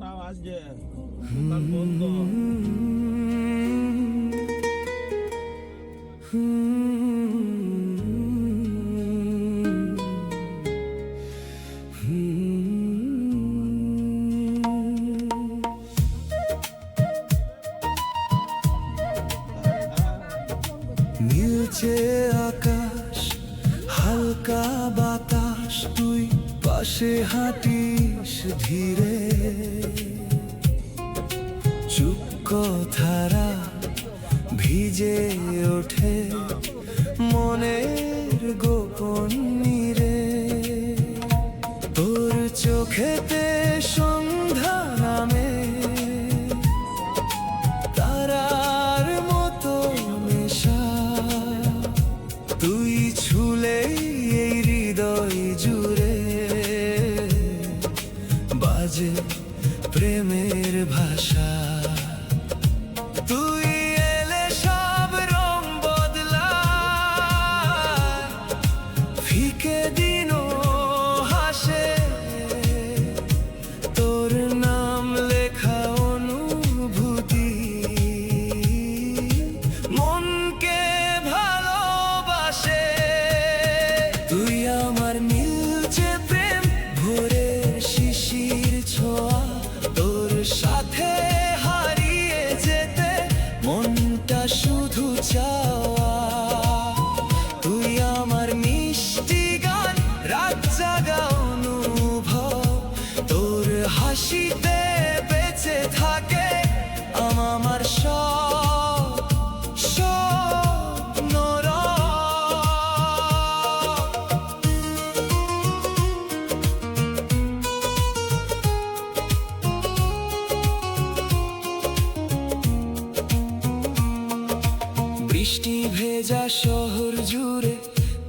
সব আজকে দোকান বন্ধ। নীলচে আকাশ, হালকা বাতাস, তুই পাশে হাঁটিস ধীরে। চুপ কথারা ভিজে ওঠে মনের গোপন নীরে। তোর চোখেতে সন্ধ্যা নামে তারার মতো মেশা। তুই ছুলেই এই হৃদয় জুড়ে বাজে প্রেমের ভাষা। তুই এলে সব রং বদলায়, ফিকে দিনও হাসে। তোর নাম লেখা অনুভূতি মনকে ভালোবাসে। তুই আমার নীলচে প্রেম, ভোরের শিশির ছোঁয়া। তোর সাথে হারিয়ে যেতে মনটা শুধু চাওয়া। তুই আমার মিষ্টি গান, রাত জাগা অনুভব। তোর হাসিতে বেঁচে থাকে আমার সব স্বপ্নর। বৃষ্টি ভেজা শহর জুড়ে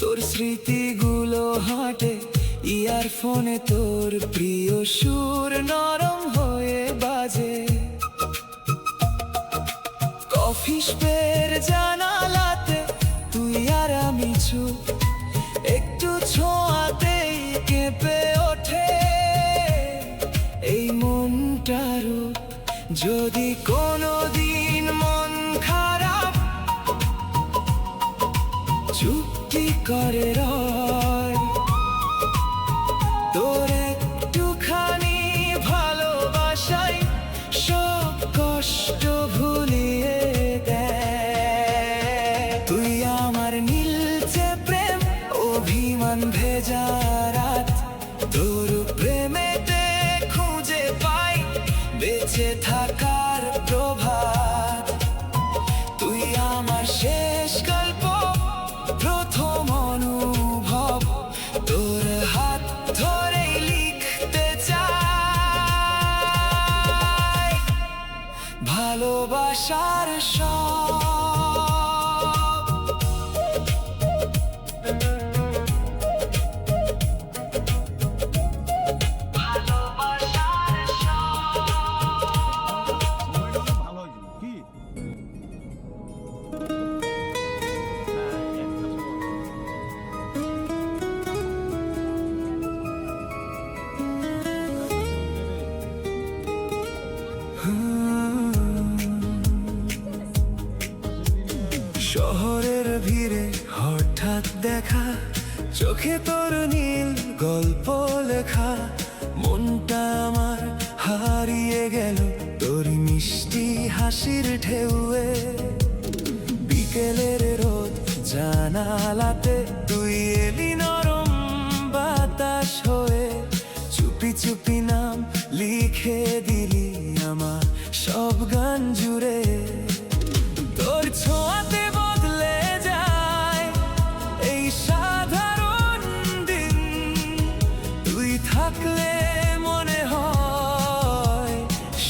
তোর স্মৃতিগুলো হাঁটে। ইয়ারফোনে তোর প্রিয় সুর নরম হয়ে বাজে। কফি স্পের জানালাতে তুই আর আমি চুপ, একটু ছোঁয়াতেই কেঁপে ওঠে এই মনটার। যদি কোনোদিন মন খারাপ চুপটি করে রয়, তোর একটুখানি ভালোবাসাই সব কষ্ট ভুলিয়ে দেয়। তুই আমার নীলচে প্রেম, অভিমান ভেজা রাত। তোর প্রেমেতে খুঁজে পাই বেঁচে থাকার প্রভাত। তুই আমার শেষ গল্প, প্রথম অনুভব। তোর হাত ধরেই লিখতে চাই ভালোবাসার সব। ভালো হয়েছিল কি? শহরের ভিড়ে হঠাৎ দেখা, চোখে তোর নীল গল্প লেখা। মনটা আমার হারিয়ে গেল তোর মিষ্টি হাসির ঢেউয়ে। বিকেলের রোদ জানালাতে তুই এলি নরম বাতাস হয়ে। চুপি চুপি নাম লিখে দিলি আমার সব গান জুড়ে। তোর ছোঁয়াতে বদলে যায় এই সাধারণ দিন। তুই থাকলে মনে হয়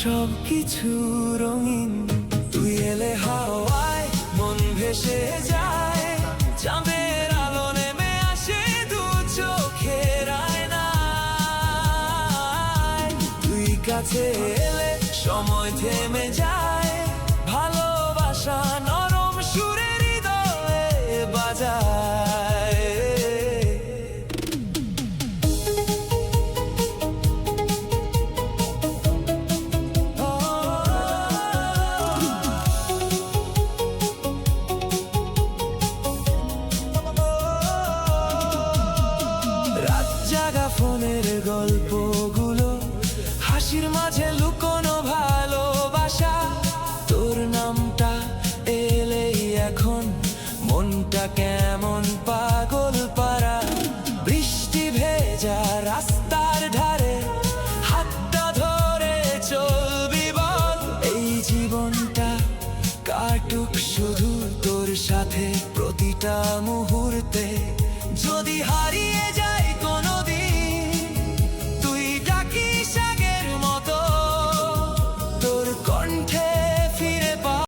সব কিছু রঙিন। তুই এলে হাওয়ায় মন ভেসে যায়, চাঁদের আলো নেমে আসে দু চোখের আয়নায়। তুই কাছে এলে সময় থেমে যায়, ভালোবাসা নরম সুরে হৃদয়ে বাজায়। এখনের গল্পগুলো, হাসির মাঝে লুকোনো ভালোবাসা। তোর নামটা এলেই এখন মনটা কেমন পাগল পারা। বৃষ্টি ভেজা রাস্তার ধারে হাতটা ধরে চলবি বল। এই জীবনটা কাটুক শুধু তোর সাথে প্রতিটা মুহূর্তে। যদি হারিয়ে যাই